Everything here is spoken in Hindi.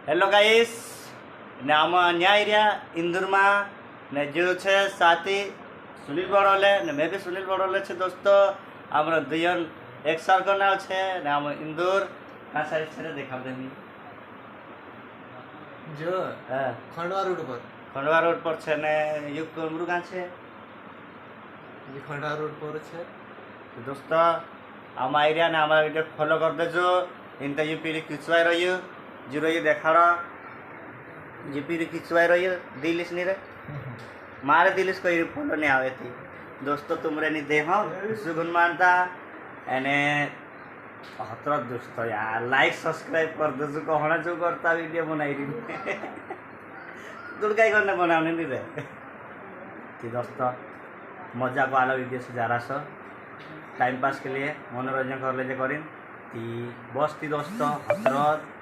हेलो गाइस ने आम न्या एरिया इंदुर में ने जो छे साथी सुनील बड़ोले ने मैं भी सुनील बड़ोले छे दोस्तों आमर दुजन एक साल करना छे ने आम इंदुर का साइड छे देखा देमी जो हां खंडवा रोड पर छे ने यु कोमरु का छे ये खंडवा रोड पर छे तो दोस्तों आम एरिया ने हमारा वीडियो फॉलो कर देजो इनका यू पीढ़ी खिंचवाई रही जीरो ये देखाड़ ये पीढ़ी खिंचवाई रही दिलिस नहीं रे मारे दिलिस कोई फॉलो नहीं आवे थी दोस्तों तुमरे नहीं दे हम सुगुन मानता एने हतर दोस्तों यार लाइक सब्सक्राइब कर दो जो कहना जो करता वीडियो बनाई रही दुर्गा करने बनाने नहीं रे कि दोस्तों मजा को आला वीडियो से जा रहा टाइम पास के लिए मनोरंजन कर ले करीन ती बस थी दोस्तों हसरत